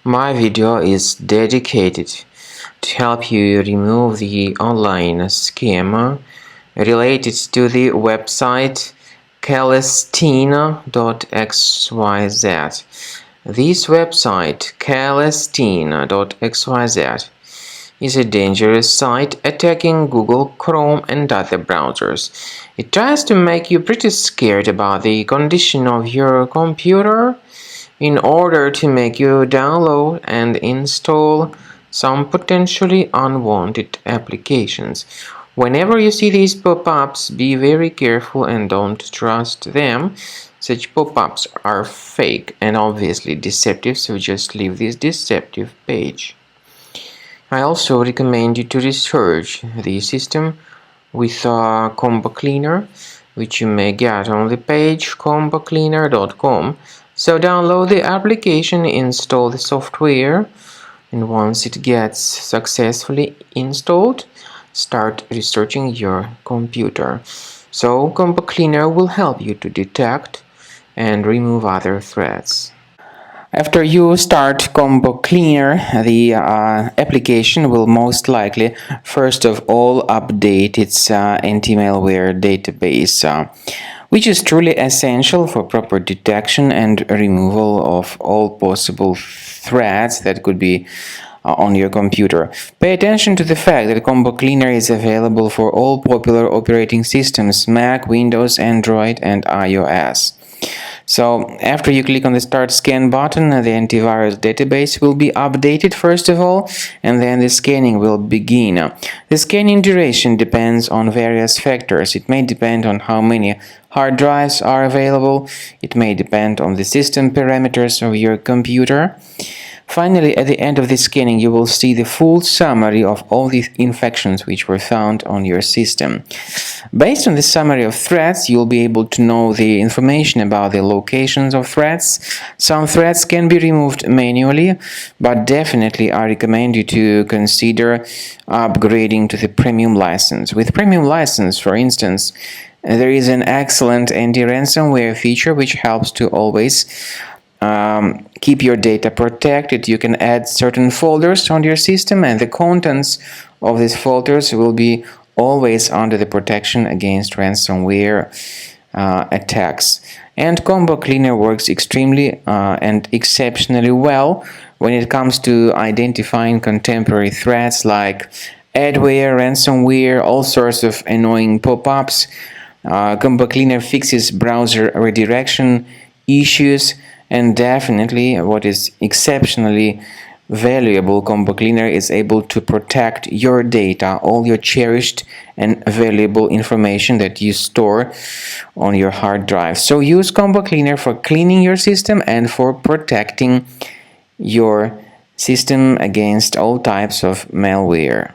My video is dedicated to help you remove the online scam related to the website Kalestin.xyz. This website, Kalestin.xyz, is a dangerous site attacking Google Chrome and other browsers. It tries to make you pretty scared about the condition of your computer in order to make you download and install some potentially unwanted applications. Whenever you see these pop-ups, be very careful and don't trust them. Such pop-ups are fake and obviously deceptive, so just leave this deceptive page. I also recommend you to research the system with a combo cleaner, which you may get on the page combocleaner.com. So download the application, install the software, and once it gets successfully installed, start researching your computer. So Combo Cleaner will help you to detect and remove other threats. After you start Combo Cleaner, the application will most likely first of all update its anti-malware database, which is truly essential for proper detection and removal of all possible threats that could be on your computer. Pay attention to the fact that Combo Cleaner is available for all popular operating systems: Mac, Windows, Android, and iOS. So after you click on the Start Scan button, the antivirus database will be updated first of all, and then the scanning will begin. The scanning duration depends on various factors. It may depend on how many hard drives are available. It may depend on the system parameters of your computer. Finally, at the end of the scanning, you will see the full summary of all the infections which were found on your system. Based on the summary of threats, you'll be able to know the information about the locations of threats. Some threats can be removed manually, but definitely I recommend you to consider upgrading to the premium license. With premium license, for instance, there is an excellent anti-ransomware feature which helps to always keep your data protected. You can add certain folders on your system, and the contents of these folders will be always under the protection against ransomware attacks. And Combo Cleaner works extremely and exceptionally well when it comes to identifying contemporary threats like adware, ransomware, all sorts of annoying pop-ups. Combo Cleaner fixes browser redirection issues. And definitely, what is exceptionally valuable, Combo Cleaner is able to protect your data, all your cherished and valuable information that you store on your hard drive. So use Combo Cleaner for cleaning your system and for protecting your system against all types of malware.